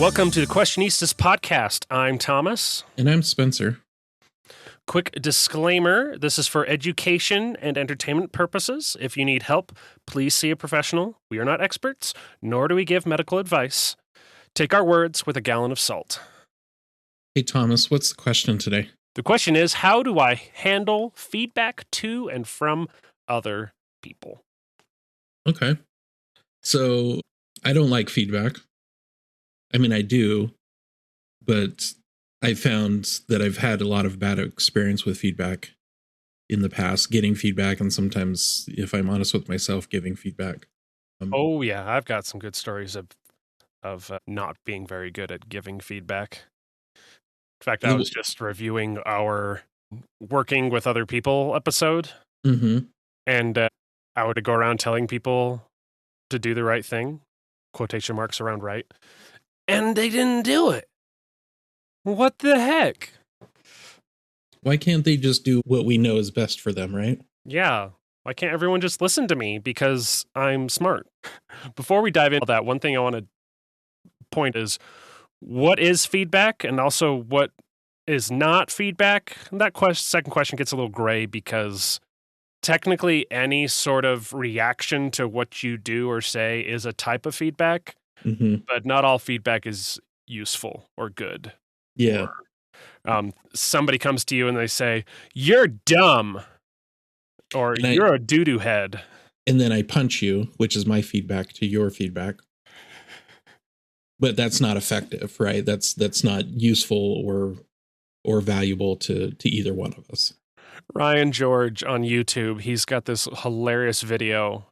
Welcome to the Questionistas podcast. I'm Thomas. And I'm Spencer. Quick disclaimer, this is for education and entertainment purposes. If you need help, please see a professional. We are not experts, nor do we give medical advice. Take our words with a gallon of salt. Hey, Thomas, what's the question today? The question is, how do I handle feedback to and from other people? Okay. So I don't like feedback. I mean, I do, but I found that I've had a lot of bad experience with feedback in the past, getting feedback, and sometimes, if I'm honest with myself, giving feedback. Oh, yeah, I've got some good stories of not being very good at giving feedback. In fact, I was just reviewing our Working with Other People episode, and I would go around telling people to do the right thing, quotation marks around right, and they didn't do it. What the heck? Why can't they just do what we know is best for them, right? Yeah. Why can't everyone just listen to me because I'm smart? Before we dive into that, one thing I want to point is, what is feedback and also what is not feedback? And that second question gets a little gray because technically any sort of reaction to what you do or say is a type of feedback, but not all feedback is useful or good. Yeah. Or, somebody comes to you and they say, "You're dumb," or "You're a doo-doo head." And then I punch you, which is my feedback to your feedback. But that's not effective, right? That's not useful or valuable to either one of us. Ryan George on YouTube, he's got this hilarious video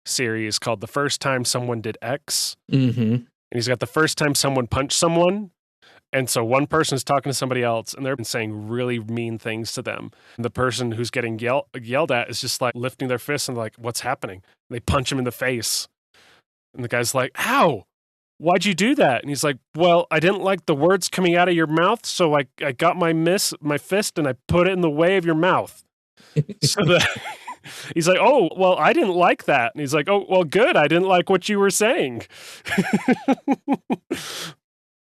series called The First Time Someone Did X. And he's got the first time someone punched someone. And so one person is talking to somebody else and they're saying really mean things to them. And the person who's getting yelled at is just like lifting their fists and like, "What's happening?" And they punch him in the face. And the guy's like, "How? Why'd you do that?" And he's like, "Well, I didn't like the words coming out of your mouth, so I got my fist and I put it in the way of your mouth." So he's like, "Oh, well, I didn't like that." And he's like, "Oh, well, good. I didn't like what you were saying."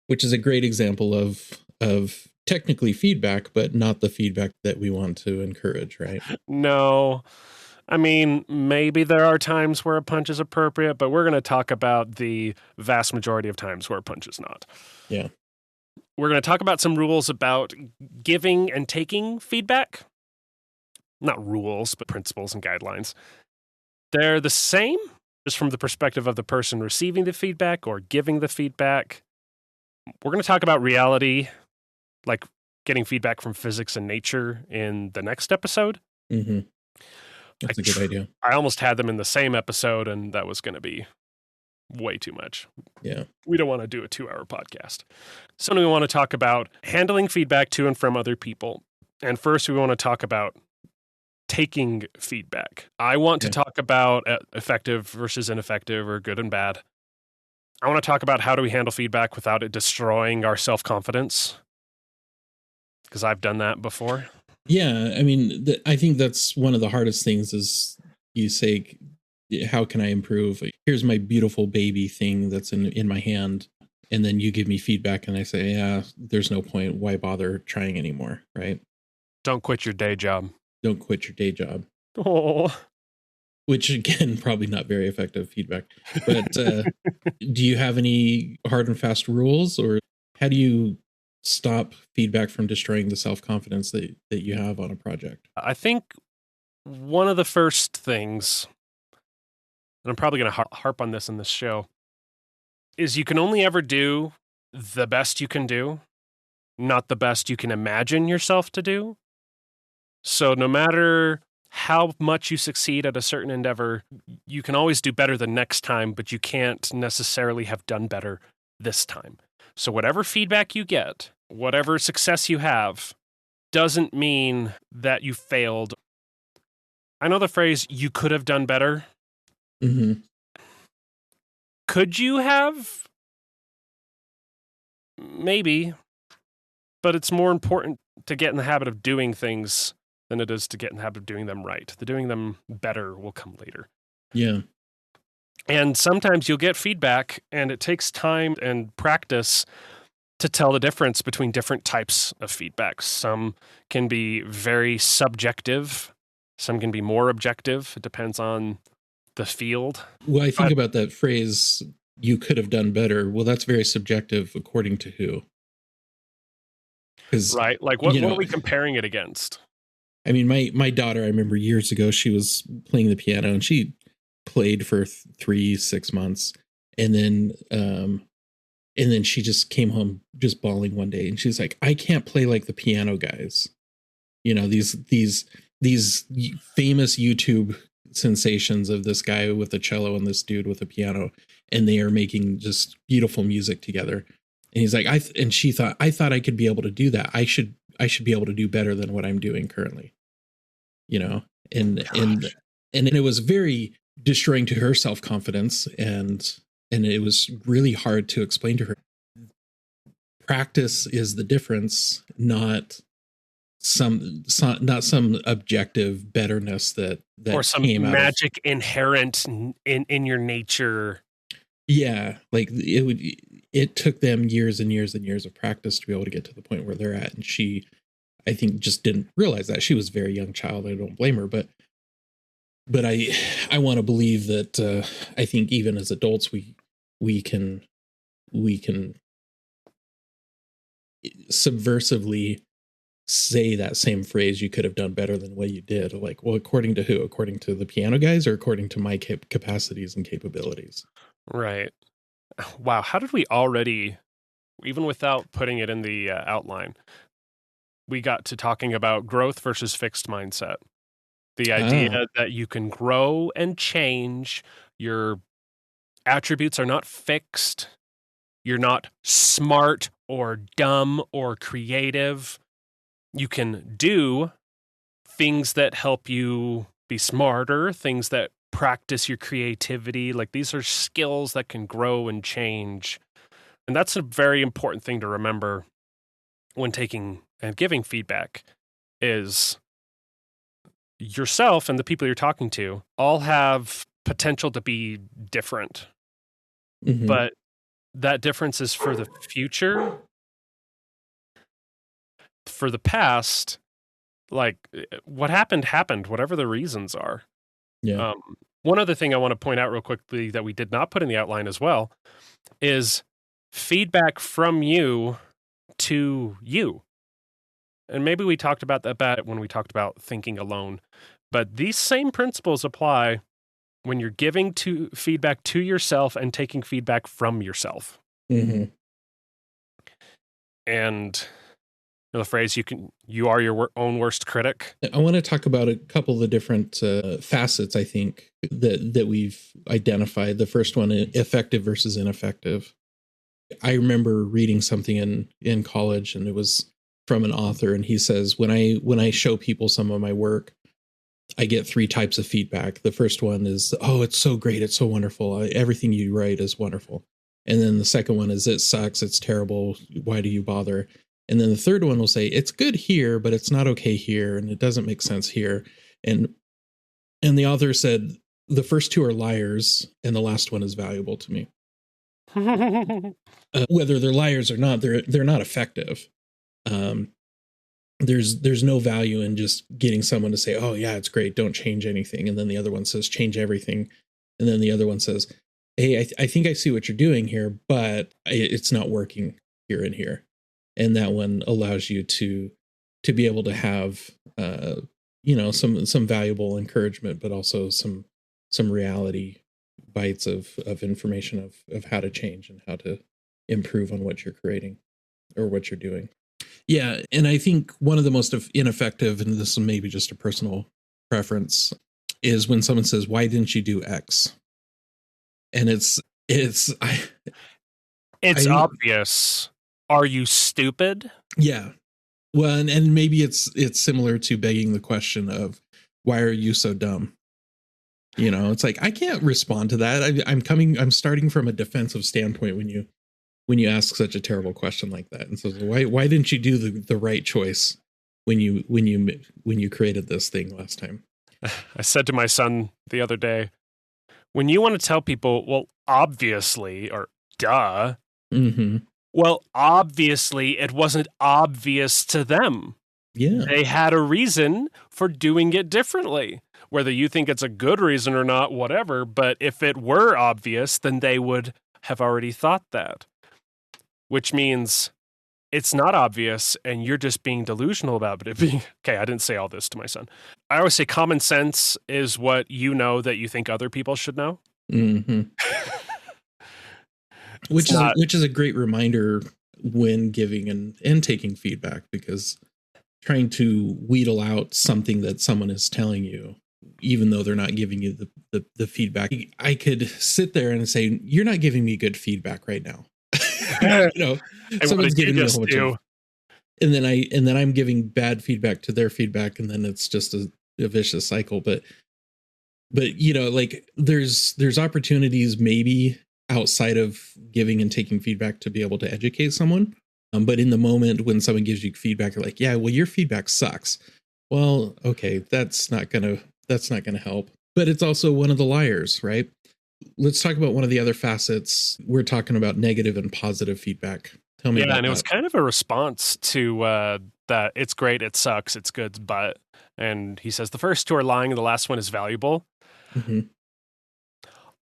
Which is a great example of technically feedback, but not the feedback that we want to encourage, right? No. I mean, maybe there are times where a punch is appropriate, but we're going to talk about the vast majority of times where a punch is not. Yeah. We're going to talk about some rules about giving and taking feedback. Not rules, but principles and guidelines. They're the same, just from the perspective of the person receiving the feedback or giving the feedback. We're going to talk about reality, like getting feedback from physics and nature in the next episode. That's a good idea. I almost had them in the same episode, and that was going to be way too much. Yeah. We don't want to do a 2-hour podcast. So we want to talk about handling feedback to and from other people. And first, we want to talk about taking feedback. I want to talk about effective versus ineffective or good and bad. I want to talk about how do we handle feedback without it destroying our self-confidence, because I've done that before. Yeah, I mean, I think that's one of the hardest things is you say, how can I improve? Here's my beautiful baby thing that's in my hand. And then you give me feedback and I say, yeah, there's no point. Why bother trying anymore, right? Don't quit your day job. Don't quit your day job. Oh. Which, again, probably not very effective feedback. But do you have any hard and fast rules, or how do you stop feedback from destroying the self-confidence that you have on a project? I think one of the first things, and I'm probably going to harp on this in this show, is you can only ever do the best you can do, not the best you can imagine yourself to do. So no matter how much you succeed at a certain endeavor, you can always do better the next time, but you can't necessarily have done better this time. So whatever feedback you get, whatever success you have, doesn't mean that you failed. I know the phrase, "you could have done better." Could you have? Maybe. But it's more important to get in the habit of doing things than it is to get in the habit of doing them right. The doing them better will come later. Yeah. And sometimes you'll get feedback, and it takes time and practice to tell the difference between different types of feedback. Some can be very subjective, some can be more objective. It depends on the field. Well, I think about that phrase, you could have done better. Well, that's very subjective according to who. Right? Like, what are we comparing it against? I mean, my daughter, I remember years ago, she was playing the piano, and she played for 3-6 months. And then she just came home just bawling one day, and she's like, I can't play like the piano guys. You know, these famous YouTube sensations of this guy with a cello and this dude with a piano, and they are making just beautiful music together. And he's like, she thought, I thought I could be able to do that. I should be able to do better than what I'm doing currently. You know, and it was very destroying to her self-confidence, and it was really hard to explain to her. Practice is the difference, not some objective betterness that or some magic inherent in your nature. Yeah, like it took them years and years and years of practice to be able to get to the point where they're at, and she, I think, just didn't realize that. She was a very young child. I don't blame her, but I want to believe that I think even as adults we can subversively say that same phrase, you could have done better than what you did. Like, well, according to who? According to the piano guys, or according to my capacities and capabilities? Right. Wow. How did we already, even without putting it in the outline, we got to talking about growth versus fixed mindset. The idea that you can grow and change. Your attributes are not fixed. You're not smart or dumb or creative. You can do things that help you be smarter, things that practice your creativity. Like, these are skills that can grow and change. And that's a very important thing to remember when taking and giving feedback, is yourself and the people you're talking to all have potential to be different. Mm-hmm. But that difference is for the future. For the past, like, what happened, whatever the reasons are. Yeah. One other thing I want to point out real quickly that we did not put in the outline as well is feedback from you to you. And maybe we talked about that when we talked about thinking alone. But these same principles apply when you're giving feedback to yourself and taking feedback from yourself. Mm-hmm. And the phrase, you are your own worst critic. I want to talk about a couple of the different facets, I think, that we've identified. The first one, effective versus ineffective. I remember reading something in college, and it was from an author, and he says, when I show people some of my work, I get 3 types of feedback. The first one is, oh, it's so great, it's so wonderful, everything you write is wonderful. And then the second one is, it sucks, it's terrible, why do you bother? And then the third one will say, it's good here, but it's not okay here, and it doesn't make sense here. And the author said, the first 2 are liars, and the last one is valuable to me. Whether they're liars or not, they're not effective. There's no value in just getting someone to say, oh yeah, it's great, don't change anything. And then the other one says, change everything. And then the other one says, hey, I think I see what you're doing here, but it's not working here and here. And that one allows you to be able to have, some valuable encouragement, but also some reality bites of information of how to change and how to improve on what you're creating or what you're doing. Yeah. And I think one of the most ineffective, and this is maybe just a personal preference, is when someone says, why didn't you do X? And it's obvious. Are you stupid? Yeah. Well, and maybe it's similar to begging the question of, why are you so dumb? You know, it's like, I can't respond to that. I'm starting from a defensive standpoint when you ask such a terrible question like that. And so why didn't you do the right choice when you created this thing last time? I said to my son the other day, When you want to tell people, well, obviously, or duh, Mm-hmm. well, obviously it wasn't obvious to them. Yeah. They had a reason for doing it differently. Whether you think it's a good reason or not, whatever, but if it were obvious, then they would have already thought that. Which means it's not obvious and you're just being delusional about it being, okay, I didn't say all this to my son. I always say common sense is what you know that you think other people should know. Mm-hmm. Which is a great reminder when giving and taking feedback, because trying to wheedle out something that someone is telling you, even though they're not giving you the feedback. I could sit there and say, you're not giving me good feedback right now. Someone's giving me a whole bunch of, and then I'm giving bad feedback to their feedback, and then it's just a vicious cycle. But like there's opportunities maybe outside of giving and taking feedback to be able to educate someone. But in the moment when someone gives you feedback, you're like, yeah, well, your feedback sucks. Well, okay, that's not gonna help. But it's also one of the liars, right? Let's talk about one of the other facets. We're talking about negative and positive feedback. Tell me about that. Yeah, and it was kind of a response to that it's great, it sucks, it's good, but, and he says the first two are lying and the last one is valuable. Mm-hmm.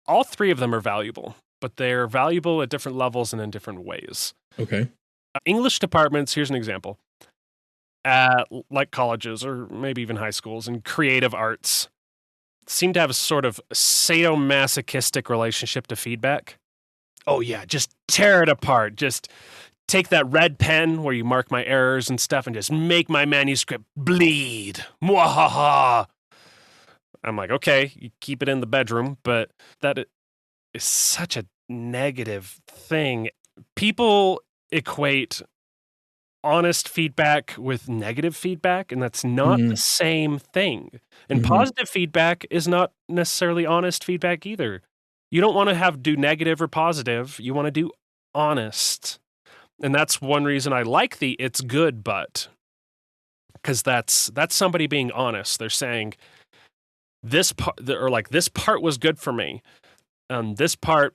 All three of them are valuable, but they're valuable at different levels and in different ways. Okay. English departments, here's an example, at like colleges or maybe even high schools and creative arts seem to have a sort of sadomasochistic relationship to feedback. Oh yeah, just tear it apart. Just take that red pen where you mark my errors and stuff and just make my manuscript bleed. Mwahaha. I'm like, okay, you keep it in the bedroom, but that is such a negative thing. People equate honest feedback with negative feedback, and that's not the same thing. And positive feedback is not necessarily honest feedback either. You don't want to do negative or positive. You want to do honest. And that's one reason I like the it's good, but, because that's somebody being honest. They're saying this part, or like, this part was good for me. This part,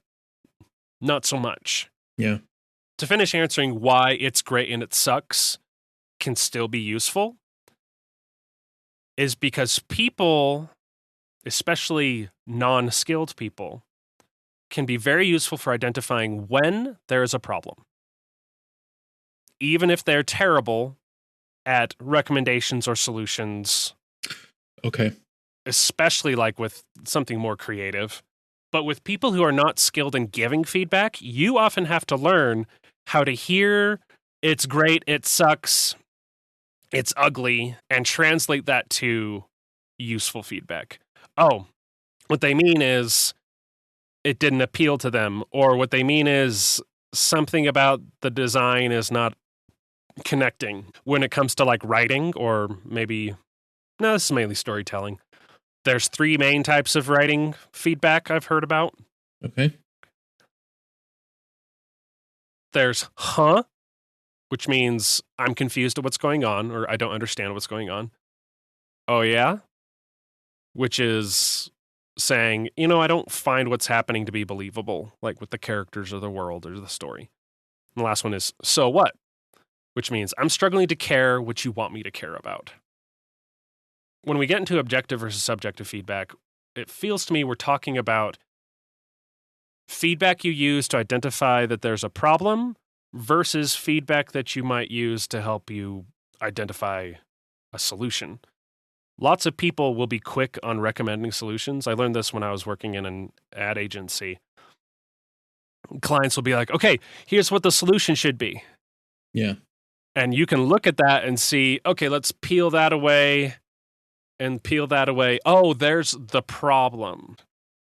not so much. Yeah. To finish answering why it's great and it sucks can still be useful is because people, especially non-skilled people, can be very useful for identifying when there is a problem. Even if they're terrible at recommendations or solutions. Okay. Especially like with something more creative. But with people who are not skilled in giving feedback, you often have to learn how to hear it's great, it sucks, it's ugly, and translate that to useful feedback. Oh, what they mean is it didn't appeal to them, or what they mean is something about the design is not connecting. When it comes to like writing, or maybe, no, this is mainly storytelling. There's 3 main types of writing feedback I've heard about. Okay. There's which means I'm confused at what's going on, or I don't understand what's going on. Oh yeah? Which is saying, I don't find what's happening to be believable, like with the characters or the world or the story. And the last one is, so what? Which means I'm struggling to care what you want me to care about. When we get into objective versus subjective feedback, it feels to me we're talking about feedback you use to identify that there's a problem versus feedback that you might use to help you identify a solution. Lots of people will be quick on recommending solutions. I learned this when I was working in an ad agency. Clients will be like, okay, here's what the solution should be. Yeah. And you can look at that and see, okay, let's peel that away and peel that away. Oh, there's the problem.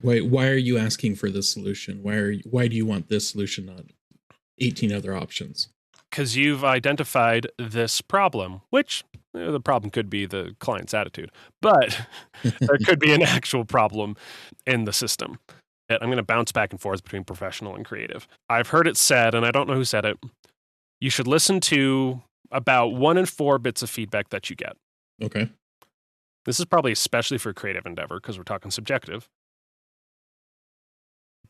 Why are you asking for this solution? Why do you want this solution, not 18 other options? Because you've identified this problem, which the problem could be the client's attitude, but there could be an actual problem in the system. I'm going to bounce back and forth between professional and creative. I've heard it said, and I don't know who said it, you should listen to about 1 in 4 bits of feedback that you get. Okay. This is probably especially for creative endeavor because we're talking subjective.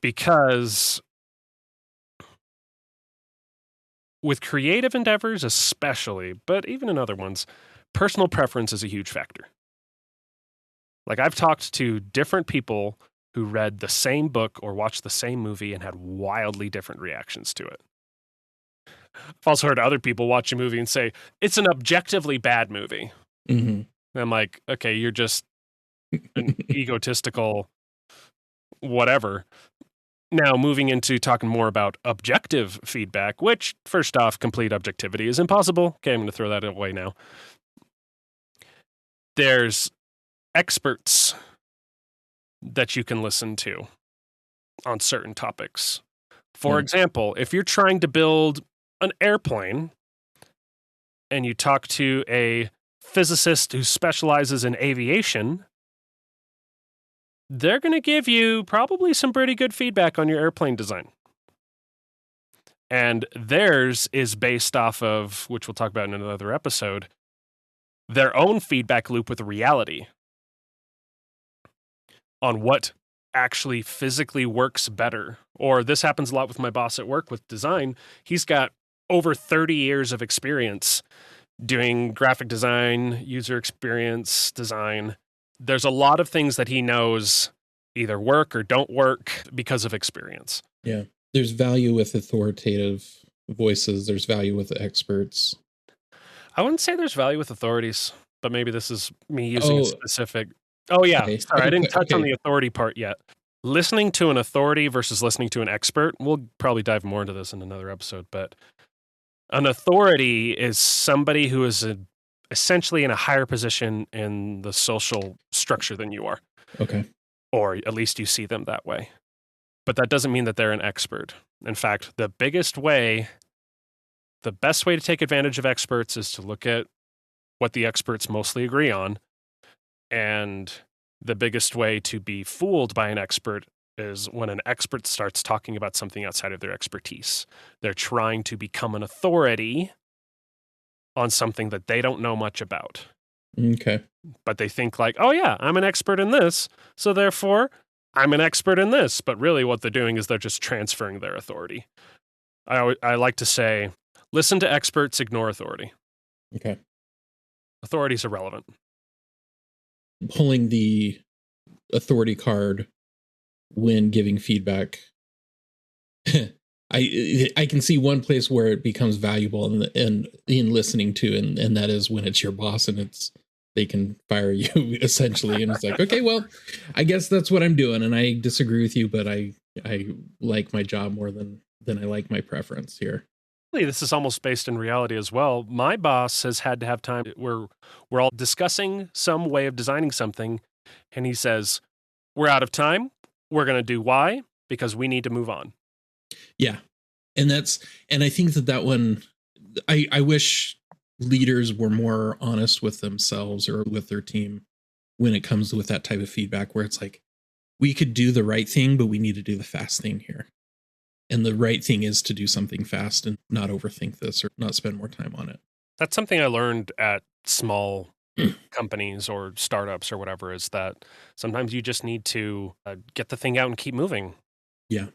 Because with creative endeavors especially, but even in other ones, personal preference is a huge factor. Like, I've talked to different people who read the same book or watched the same movie and had wildly different reactions to it. I've also heard other people watch a movie and say, it's an objectively bad movie. Mm-hmm. And I'm like, okay, you're just an egotistical whatever. Now, moving into talking more about objective feedback, which, first off, complete objectivity is impossible. Okay, I'm going to throw that away now. There's experts that you can listen to on certain topics. For example, if you're trying to build an airplane and you talk to a physicist who specializes in aviation, they're going to give you probably some pretty good feedback on your airplane design. And theirs is based off of, which we'll talk about in another episode, their own feedback loop with reality on what actually physically works better. Or this happens a lot with my boss at work with design. He's got over 30 years of experience doing graphic design, user experience design. There's a lot of things that he knows either work or don't work because of experience. Yeah. There's value with authoritative voices. There's value with experts. I wouldn't say there's value with authorities, but maybe this is me using a specific... Oh, yeah. Okay. Sorry, I didn't touch on the authority part yet. Listening to an authority versus listening to an expert, we'll probably dive more into this in another episode, but an authority is somebody who is essentially in a higher position in the social structure than you are. Okay. Or at least you see them that way. But that doesn't mean that they're an expert. In fact, the best way to take advantage of experts is to look at what the experts mostly agree on. And the biggest way to be fooled by an expert is when an expert starts talking about something outside of their expertise. They're trying to become an authority on something that they don't know much about. Okay. But they think like, oh yeah, I'm an expert in this, so therefore I'm an expert in this. But really what they're doing is they're just transferring their authority. I like to say, listen to experts, ignore authority. Okay. Authority's irrelevant. Pulling the authority card when giving feedback. I can see one place where it becomes valuable and in listening to, and that is when it's your boss and they can fire you essentially. And it's like, okay, well, I guess that's what I'm doing. And I disagree with you, but I like my job more than I like my preference here. This is almost based in reality as well. My boss has had to have time where we're all discussing some way of designing something. And he says, we're out of time. We're going to do Y because we need to move on. Yeah. And I think that one, I wish leaders were more honest with themselves or with their team when it comes with that type of feedback, where it's like, we could do the right thing, but we need to do the fast thing here. And the right thing is to do something fast and not overthink this or not spend more time on it. That's something I learned at small companies or startups or whatever, is that sometimes you just need to get the thing out and keep moving. Yeah.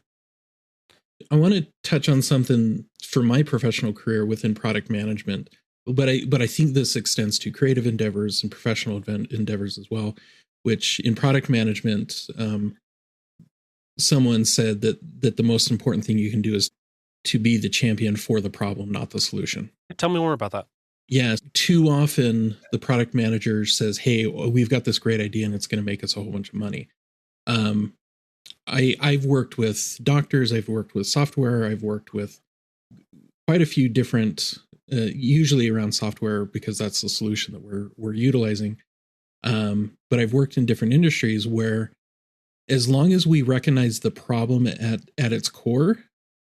I want to touch on something for my professional career within product management, but I think this extends to creative endeavors and professional endeavors as well, which in product management, someone said that the most important thing you can do is to be the champion for the problem, not the solution. Tell me more about that. Yeah. Too often the product manager says, hey, we've got this great idea and it's going to make us a whole bunch of money. I've worked with doctors. I've worked with software. I've worked with quite a few different, usually around software, because that's the solution that we're utilizing. But I've worked in different industries where, as long as we recognize the problem at its core,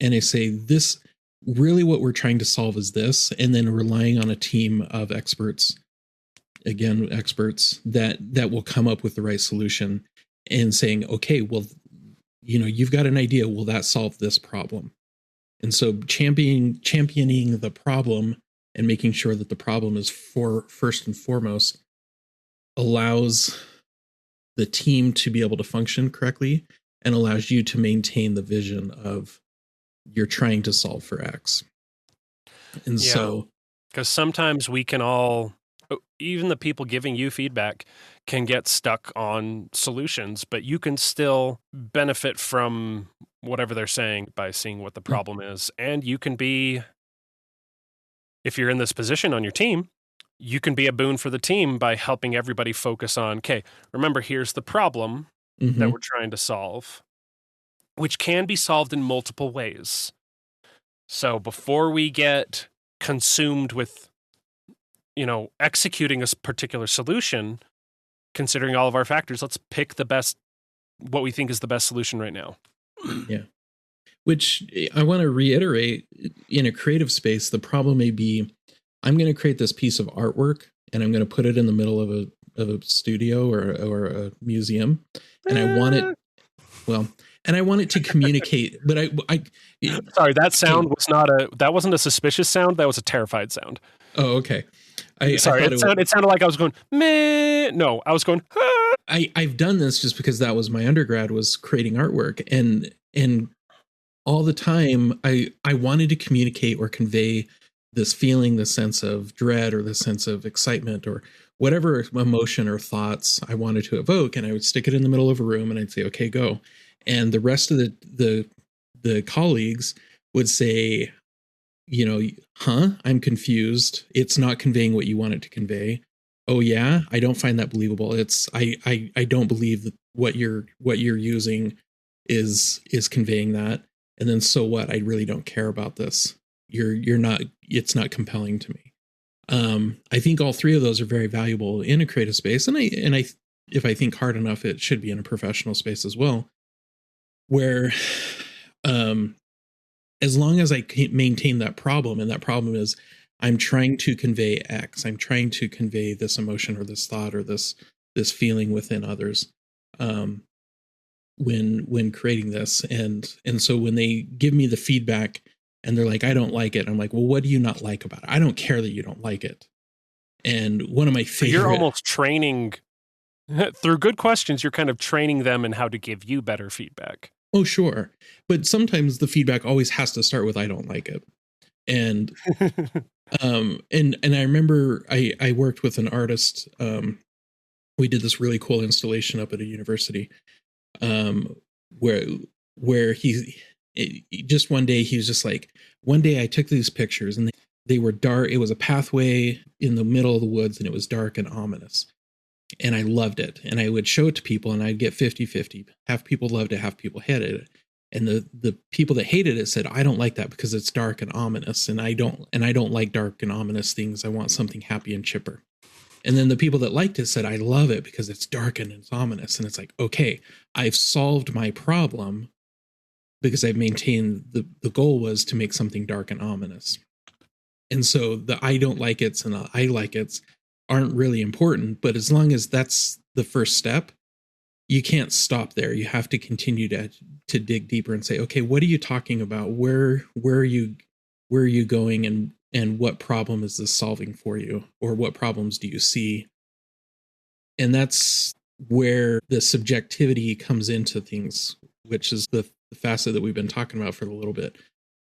and I say this, really what we're trying to solve is this, and then relying on a team of experts, that will come up with the right solution, and saying, okay, well, you've got an idea. Will that solve this problem? And so championing the problem and making sure that the problem is first and foremost allows the team to be able to function correctly, and allows you to maintain the vision of you're trying to solve for X. And so, because sometimes we can all, even the people giving you feedback, can get stuck on solutions, but you can still benefit from whatever they're saying by seeing what the problem is. And you can be, if you're in this position on your team, you can be a boon for the team by helping everybody focus on, okay, remember, here's the problem that we're trying to solve, which can be solved in multiple ways. So before we get consumed with, executing a particular solution, considering all of our factors, let's pick what we think is the best solution right now. Yeah. Which I want to reiterate, in a creative space, the problem may be, I'm going to create this piece of artwork and I'm going to put it in the middle of a studio or a museum. And I want it, and I want it to communicate, but sorry, that sound that wasn't a suspicious sound. That was a terrified sound. Oh, okay. It sounded like I was going, meh. No, I was going, ah. I've done this just because that was my undergrad, was creating artwork. And all the time I wanted to communicate or convey this feeling, the sense of dread or the sense of excitement or whatever emotion or thoughts I wanted to evoke. And I would stick it in the middle of a room and I'd say, okay, go. And the rest of the colleagues would say, I'm confused. It's not conveying what you want it to convey. Oh yeah, I don't find that believable. I don't believe that what you're using is conveying that. And then so what? I really don't care about this. It's not compelling to me. I think all three of those are very valuable in a creative space. And I if I think hard enough, it should be in a professional space as well, where, as long as I can maintain that problem, and that problem is I'm trying to convey X, I'm trying to convey this emotion or this thought or this feeling within others, when creating this. And so when they give me the feedback and they're like, I don't like it, I'm like, well, what do you not like about it? I don't care that you don't like it. And one of my favorite, you're almost training through good questions. You're kind of training them in how to give you better feedback. Oh, sure. But sometimes the feedback always has to start with, I don't like it. And, and I remember I worked with an artist. We did this really cool installation up at a university, where he just one day, he was just like, one day I took these pictures and they were dark. It was a pathway in the middle of the woods and it was dark and ominous. And I loved it. And I would show it to people and I'd get 50-50. Half people loved it, half people hated it. And the people that hated it said, I don't like that because it's dark and ominous. And I don't like dark and ominous things. I want something happy and chipper. And then the people that liked it said, I love it because it's dark and it's ominous. And it's like, okay, I've solved my problem because I've maintained the goal was to make something dark and ominous. And so the I don't like it's and the I like it's aren't really important, but as long as that's the first step, you can't stop there. You have to continue to dig deeper and say, okay, what are you talking about? Where are you going, and what problem is this solving for you? Or what problems do you see? And that's where the subjectivity comes into things, which is the facet that we've been talking about for a little bit.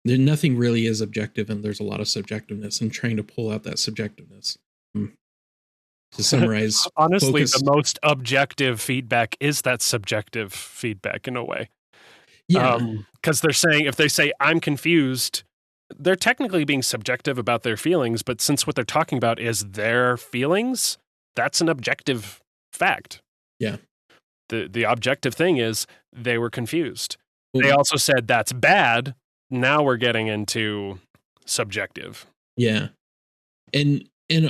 Nothing really is objective, and there's a lot of subjectiveness, and trying to pull out that subjectiveness. To summarize, honestly, the most objective feedback is that subjective feedback in a way. Yeah. Because they're saying, if they say, I'm confused, they're technically being subjective about their feelings, but since what they're talking about is their feelings, that's an objective fact. Yeah. The objective thing is they were confused. They also said that's bad. Now we're getting into subjective. Yeah. And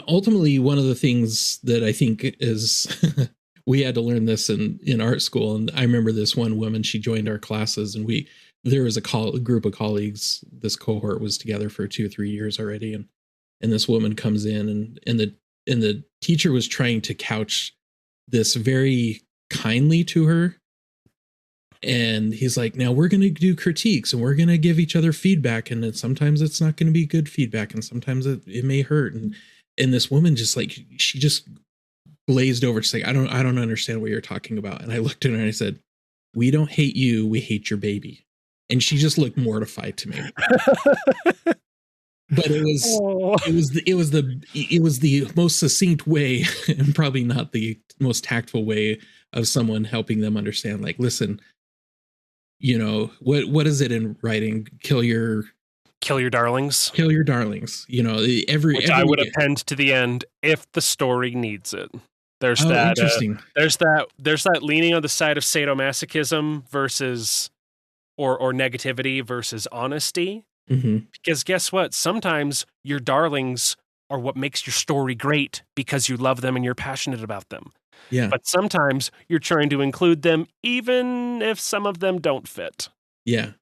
ultimately, one of the things that I think is, we had to learn this in art school. And I remember this one woman, she joined our classes, and there was a group of colleagues. This cohort was together for 2 or 3 years already. And this woman comes in and the teacher was trying to couch this very kindly to her. And he's like, now we're going to do critiques and we're going to give each other feedback. And then sometimes it's not going to be good feedback. And sometimes it may hurt. And this woman just like, she just glazed over. She's like, I don't understand what you're talking about. And I looked at her and I said, We don't hate you. We hate your baby. And she just looked mortified to me. But it was the most succinct way, and probably not the most tactful way of someone helping them understand, like, listen, you know, what is it in writing? Kill your darlings. Kill your darlings. You know, which I would append to the end if the story needs it. There's that interesting. There's that leaning on the side of sadomasochism versus or negativity versus honesty. Mm-hmm. Because guess what? Sometimes your darlings are what makes your story great because you love them and you're passionate about them. Yeah. But sometimes you're trying to include them even if some of them don't fit. Yeah.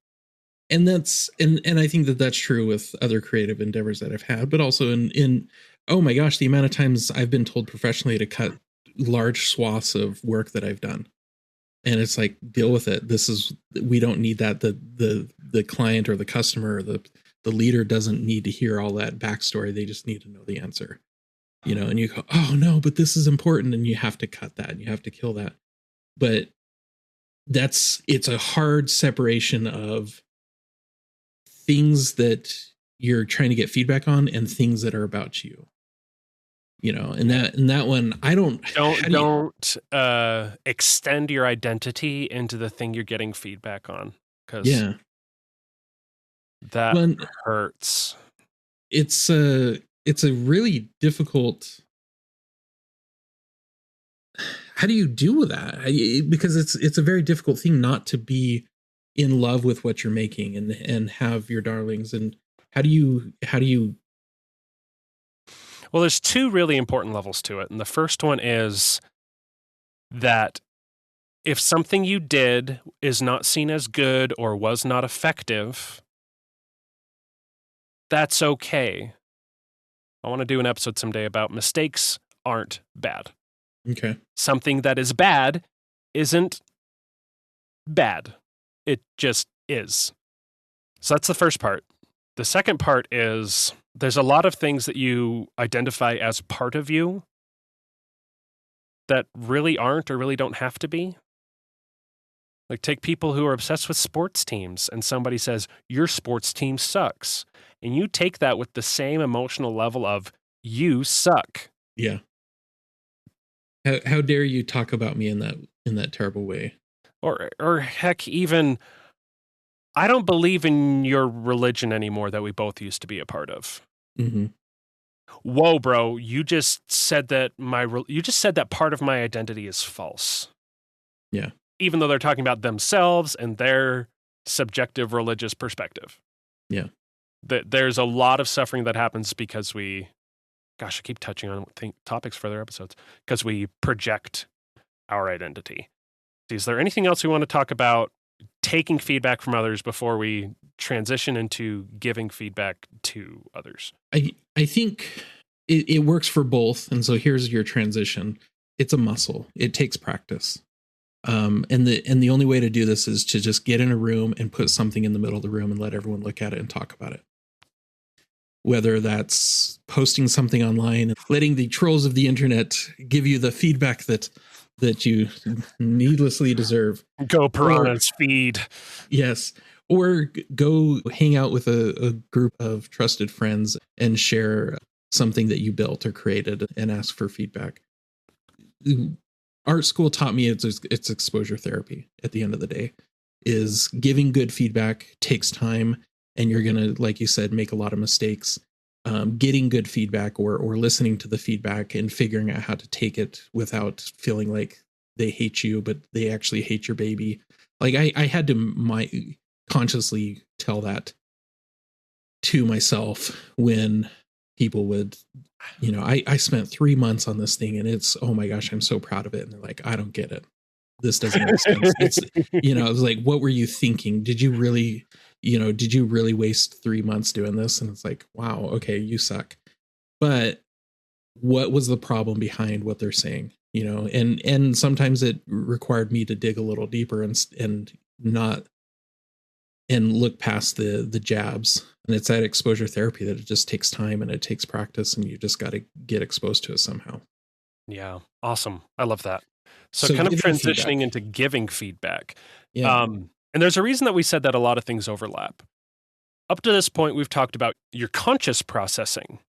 And that's and I think that's true with other creative endeavors that I've had, but also in oh my gosh, the amount of times I've been told professionally to cut large swaths of work that I've done. And it's like, deal with it. We don't need that. The client or the customer or the leader doesn't need to hear all that backstory. They just need to know the answer, you know, and you go, oh no, but this is important. And you have to cut that and you have to kill that. But it's a hard separation of things that you're trying to get feedback on and things that are about you. You know, and that one, I don't extend your identity into the thing you're getting feedback on, because that hurts. It's a really difficult. How do you deal with that? Because it's a very difficult thing not to be in love with what you're making and have your darlings. And how do you Well, there's two really important levels to it. And the first one is that if something you did is not seen as good or was not effective, that's okay. I want to do an episode someday about mistakes aren't bad. Okay. Something that is bad isn't bad. It just is. So that's the first part. The second part is there's a lot of things that you identify as part of you that really aren't or really don't have to be. Like, take people who are obsessed with sports teams and somebody says, your sports team sucks. And you take that with the same emotional level of, you suck. Yeah. How dare you talk about me in that terrible way? Or heck, even, I don't believe in your religion anymore that we both used to be a part of. Mm-hmm. Whoa, bro! You just said that part of my identity is false. Yeah. Even though they're talking about themselves and their subjective religious perspective. Yeah. There's a lot of suffering that happens because I keep touching on topics for other episodes, because we project our identity. Is there anything else we want to talk about taking feedback from others before we transition into giving feedback to others? I think it works for both. And so here's your transition. It's a muscle. It takes practice. And the only way to do this is to just get in a room and put something in the middle of the room and let everyone look at it and talk about it. Whether that's posting something online, letting the trolls of the internet give you the feedback that you needlessly deserve. Go Piranha's feed. Yes. Or go hang out with a group of trusted friends and share something that you built or created and ask for feedback. Art school taught me it's exposure therapy at the end of the day. Is giving good feedback takes time, and you're going to, like you said, make a lot of mistakes. Getting good feedback or listening to the feedback and figuring out how to take it without feeling like they hate you, but they actually hate your baby. Like I had to consciously tell that to myself when people would, you know, I spent 3 months on this thing and it's, oh my gosh, I'm so proud of it. And they're like, I don't get it. This doesn't make sense. It's, you know, I was like, what were you thinking? Did you really waste 3 months doing this? And it's like, wow, okay, you suck. But what was the problem behind what they're saying? You know, and sometimes it required me to dig a little deeper and look past the jabs. And it's that exposure therapy that it just takes time and it takes practice, and you just got to get exposed to it somehow. Yeah. Awesome. I love that. So kind of giving transitioning feedback. into giving feedback. Yeah. And there's a reason that we said that a lot of things overlap. Up to this point, we've talked about your conscious processing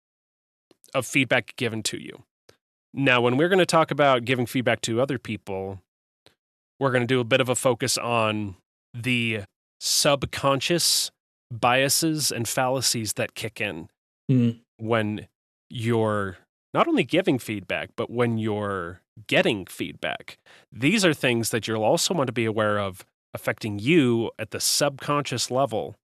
of feedback given to you. Now, when we're going to talk about giving feedback to other people, we're going to do a bit of a focus on the subconscious biases and fallacies that kick in when you're not only giving feedback, but when you're getting feedback. These are things that you'll also want to be aware of affecting you at the subconscious level.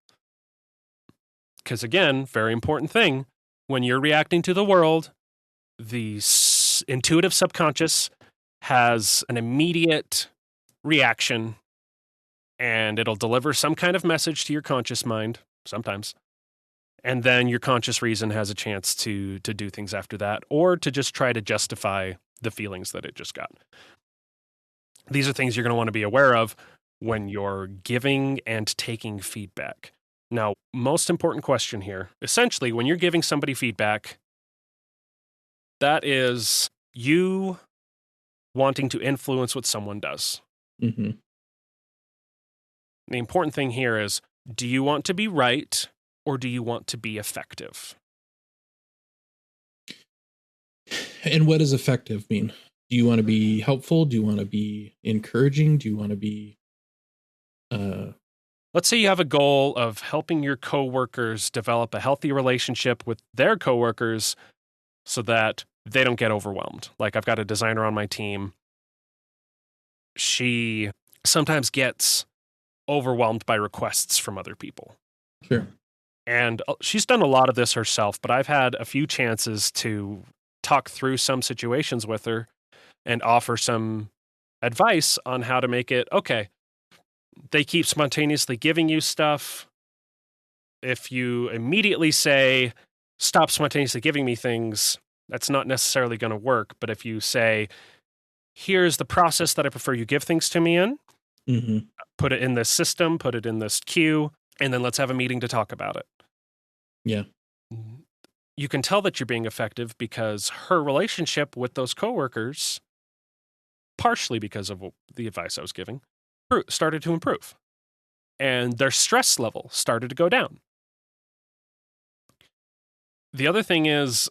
Because again, very important thing, when you're reacting to the world, the intuitive subconscious has an immediate reaction, and it'll deliver some kind of message to your conscious mind sometimes. And then your conscious reason has a chance to do things after that, or to just try to justify the feelings that it just got. These are things you're going to want to be aware of when you're giving and taking feedback. Now, most important question here, essentially, when you're giving somebody feedback, that is you wanting to influence what someone does. Mm-hmm. The important thing here is, do you want to be right or do you want to be effective? And what does effective mean? Do you want to be helpful? Do you want to be encouraging? Do you want to be... Let's say you have a goal of helping your coworkers develop a healthy relationship with their coworkers so that they don't get overwhelmed. Like, I've got a designer on my team. She sometimes gets overwhelmed by requests from other people. Sure. And she's done a lot of this herself, but I've had a few chances to talk through some situations with her and offer some advice on how to make it okay. They keep spontaneously giving you stuff. If you immediately say, stop spontaneously giving me things, that's not necessarily going to work. But if you say, here's the process that I prefer you give things to me in, put it in this system, put it in this queue, and then let's have a meeting to talk about it. Yeah. You can tell that you're being effective because her relationship with those coworkers, partially because of the advice I was giving, started to improve. And their stress level started to go down. The other thing is,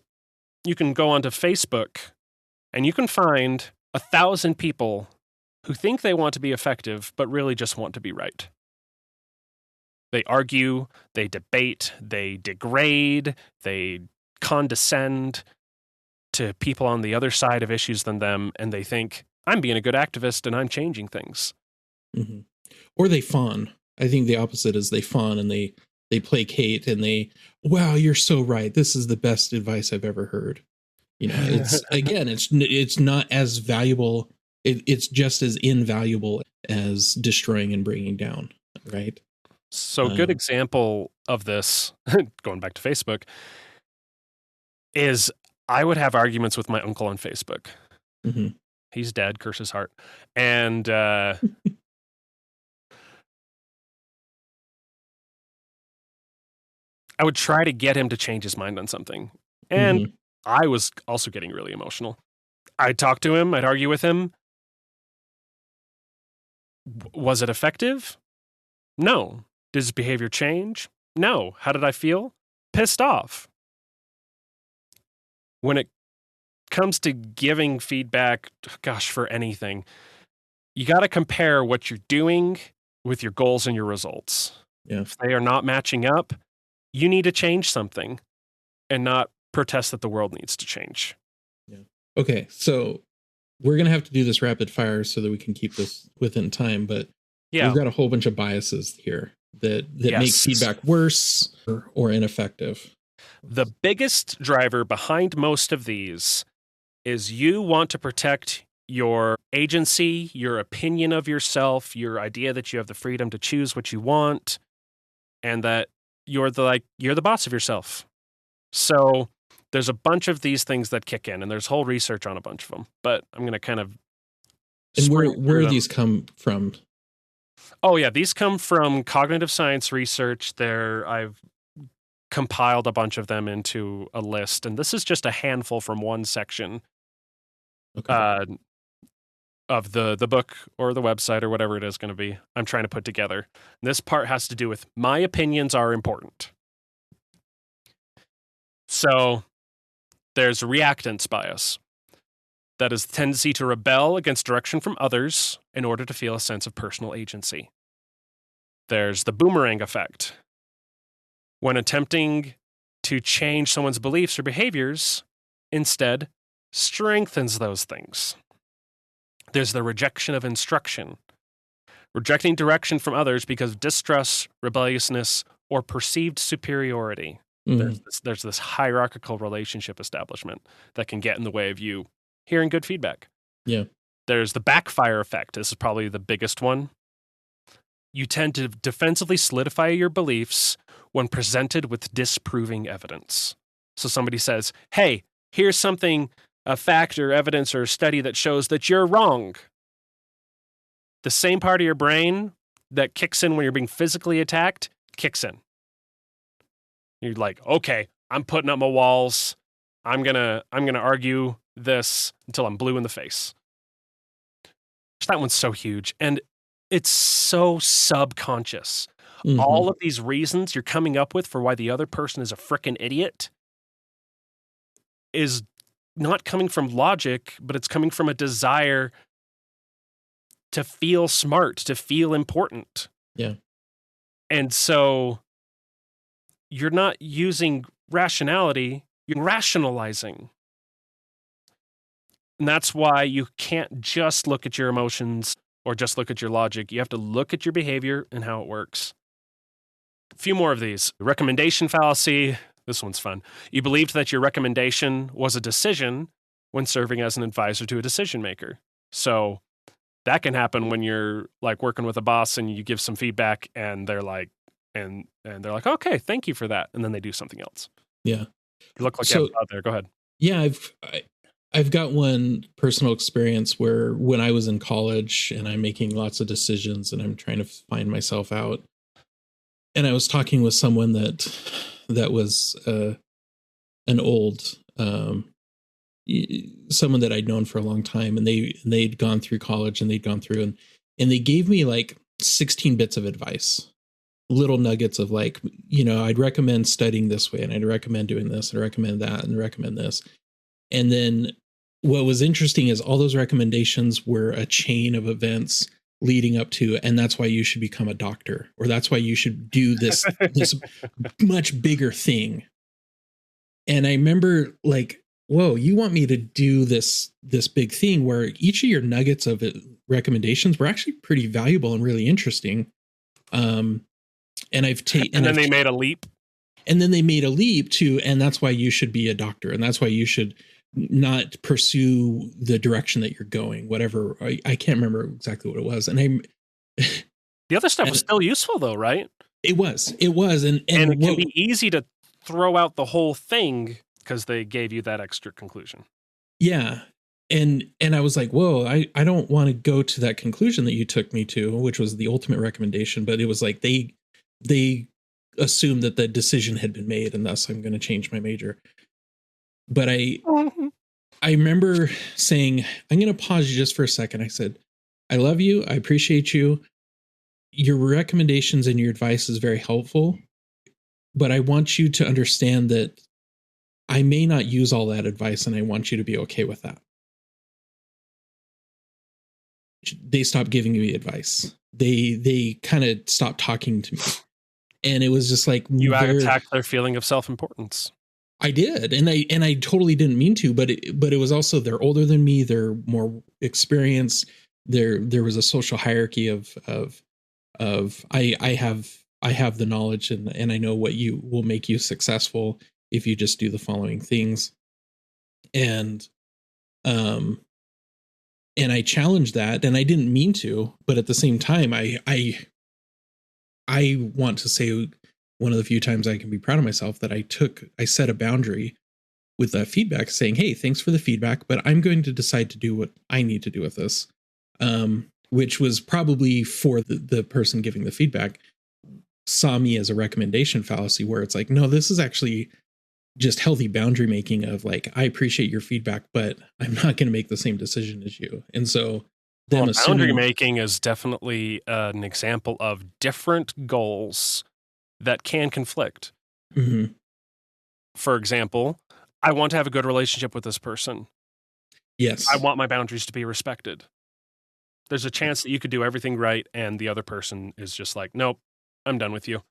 you can go onto Facebook and you can find 1,000 people who think they want to be effective, but really just want to be right. They argue, they debate, they degrade, they condescend to people on the other side of issues than them, and they think, I'm being a good activist and I'm changing things. Mm-hmm. Or they fawn. I think the opposite is they fawn and they placate and they, wow, you're so right. This is the best advice I've ever heard. You know, it's again, it's not as valuable. It's just as invaluable as destroying and bringing down. Right. So good example of this, going back to Facebook, is I would have arguments with my uncle on Facebook. Mm-hmm. He's dead, curse his heart. And I would try to get him to change his mind on something. And I was also getting really emotional. I'd talk to him, I'd argue with him. Was it effective? No. Did his behavior change? No. How did I feel? Pissed off. When it comes to giving feedback, gosh, for anything, you got to compare what you're doing with your goals and your results. Yeah. If they are not matching up, you need to change something and not protest that the world needs to change. Yeah. Okay. So we're going to have to do this rapid fire so that we can keep this within time, but we've got a whole bunch of biases here that make feedback worse or ineffective. The biggest driver behind most of these is you want to protect your agency, your opinion of yourself, your idea that you have the freedom to choose what you want, and that you're the boss of yourself. So there's a bunch of these things that kick in, and there's whole research on a bunch of them. But I'm going to kind of... And where do these come from? Oh, yeah. These come from cognitive science research. I've compiled a bunch of them into a list, and this is just a handful from one section. Okay. of the book or the website or whatever it is going to be I'm trying to put together. This part has to do with my opinions are important. So there's reactance bias. That is the tendency to rebel against direction from others in order to feel a sense of personal agency. There's the boomerang effect. When attempting to change someone's beliefs or behaviors, instead strengthens those things. There's the rejection of instruction. Rejecting direction from others because of distrust, rebelliousness, or perceived superiority. Mm-hmm. There's this hierarchical relationship establishment that can get in the way of you hearing good feedback. Yeah. There's the backfire effect. This is probably the biggest one. You tend to defensively solidify your beliefs when presented with disproving evidence. So somebody says, hey, here's something, a fact or evidence or study that shows that you're wrong. The same part of your brain that kicks in when you're being physically attacked kicks in. You're like, okay, I'm putting up my walls. I'm gonna argue this until I'm blue in the face. That one's so huge, and it's so subconscious. Mm-hmm. All of these reasons you're coming up with for why the other person is a frickin' idiot is not coming from logic, but it's coming from a desire to feel smart, to feel important. Yeah. And so you're not using rationality, you're rationalizing. And that's why you can't just look at your emotions or just look at your logic. You have to look at your behavior and how it works. A few more of these. Recommendation fallacy. This one's fun. You believed that your recommendation was a decision when serving as an advisor to a decision maker. So that can happen when you're like working with a boss and you give some feedback and they're like, and they're like, okay, thank you for that. And then they do something else. Yeah. You look like you have out there. Go ahead. Yeah. I've got one personal experience where when I was in college and I'm making lots of decisions and I'm trying to find myself out, and I was talking with someone that was an old someone that I'd known for a long time, and they'd gone through college and they'd gone through and they gave me like 16 bits of advice, little nuggets of like, I'd recommend studying this way and I'd recommend doing this and recommend that and recommend this. And then what was interesting is all those recommendations were a chain of events leading up to, and that's why you should become a doctor, or that's why you should do this much bigger thing. And I remember like, whoa, you want me to do this big thing where each of your nuggets of recommendations were actually pretty valuable and really interesting. And then they made a leap. And then they made a leap to, and that's why you should be a doctor. And that's why you should not pursue the direction that you're going, whatever. I can't remember exactly what it was. And the other stuff was still useful though, right? It was. And it can be easy to throw out the whole thing because they gave you that extra conclusion. Yeah. And I was like, whoa, I don't want to go to that conclusion that you took me to, which was the ultimate recommendation. But it was like, they assumed that the decision had been made and thus I'm going to change my major. But I remember saying, I'm going to pause you just for a second. I said, I love you. I appreciate you. Your recommendations and your advice is very helpful, but I want you to understand that I may not use all that advice and I want you to be okay with that. They stopped giving me advice. They kind of stopped talking to me. And it was just like, you attacked their feeling of self-importance. I did. And I totally didn't mean to, but it was also, they're older than me. They're more experienced. There was a social hierarchy of I have the knowledge and I know what you will make you successful if you just do the following things. And I challenged that, and I didn't mean to, but at the same time, I want to say one of the few times I can be proud of myself that I set a boundary with that feedback saying, hey, thanks for the feedback, but I'm going to decide to do what I need to do with this. Which was probably for the person giving the feedback saw me as a recommendation fallacy where it's like, no, this is actually just healthy boundary making of like, I appreciate your feedback, but I'm not going to make the same decision as you. And so them boundary making is definitely an example of different goals that can conflict. Mm-hmm. For example, I want to have a good relationship with this person. Yes. I want my boundaries to be respected. There's a chance that you could do everything right and the other person is just like, nope, I'm done with you.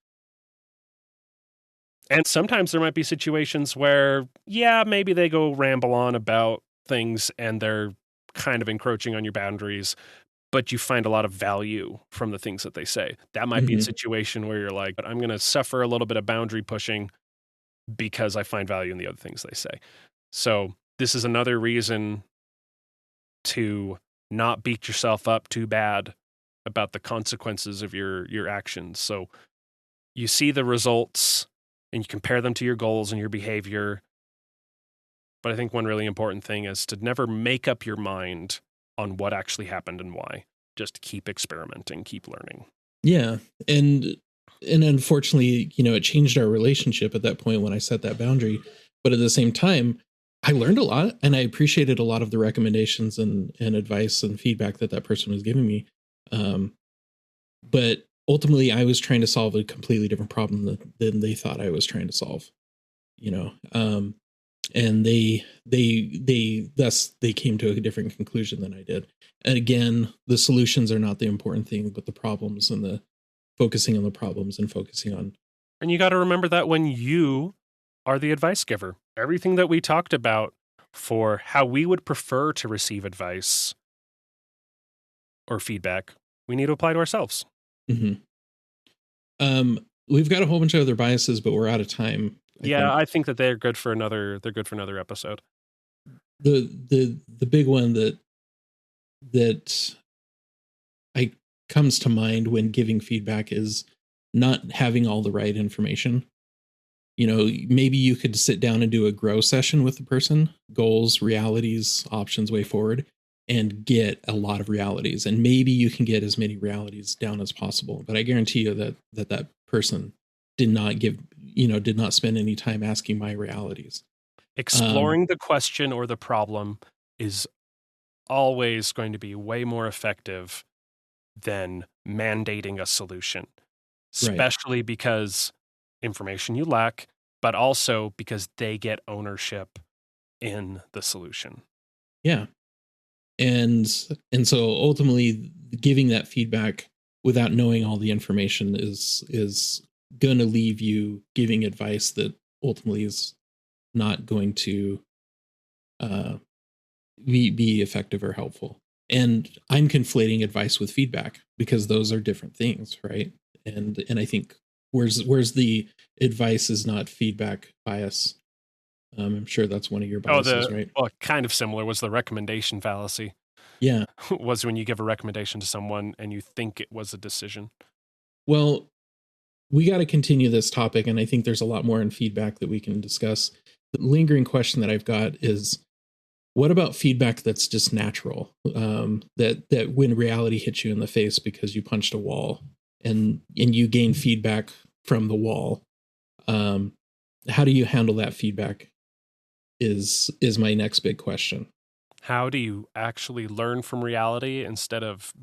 And sometimes there might be situations where, yeah, maybe they go ramble on about things and they're kind of encroaching on your boundaries, but you find a lot of value from the things that they say. That might be a situation where you're like, but I'm going to suffer a little bit of boundary pushing because I find value in the other things they say. So this is another reason to not beat yourself up too bad about the consequences of your actions. So you see the results and you compare them to your goals and your behavior. But I think one really important thing is to never make up your mind on what actually happened and why. Just keep experimenting, keep learning. Yeah. And unfortunately, it changed our relationship at that point when I set that boundary. But at the same time, I learned a lot and I appreciated a lot of the recommendations and advice and feedback that person was giving me. But ultimately, I was trying to solve a completely different problem than they thought I was trying to solve, and they came to a different conclusion than I did. And again, the solutions are not the important thing, but the problems and the focusing on the problems and focusing on. And you got to remember that when you are the advice giver, everything that we talked about for how we would prefer to receive advice or feedback, we need to apply to ourselves. Mm-hmm. We've got a whole bunch of other biases, but we're out of time. I think that they're good for another episode. The big one that comes to mind when giving feedback is not having all the right information. Maybe you could sit down and do a grow session with the person, goals, realities, options, way forward, and get a lot of realities. And maybe you can get as many realities down as possible. But I guarantee you that person did not spend any time asking my realities. Exploring the question or the problem is always going to be way more effective than mandating a solution, especially because information you lack, but also because they get ownership in the solution. Yeah. And so ultimately giving that feedback without knowing all the information is going to leave you giving advice that ultimately is not going to be effective or helpful. And I'm conflating advice with feedback because those are different things, right? And I think where's the advice is not feedback bias. I'm sure that's one of your biases, right? Well, kind of similar was the recommendation fallacy. Yeah. Was when you give a recommendation to someone and you think it was a decision. Well, we got to continue this topic, and I think there's a lot more in feedback that we can discuss. The lingering question that I've got is, what about feedback that's just natural? That when reality hits you in the face because you punched a wall and you gain feedback from the wall. How do you handle that feedback is my next big question. How do you actually learn from reality instead of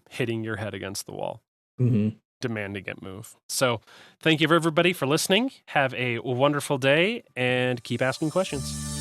hitting your head against the wall? Mm-hmm. Demanding it move. So thank you everybody for listening. Have a wonderful day and keep asking questions.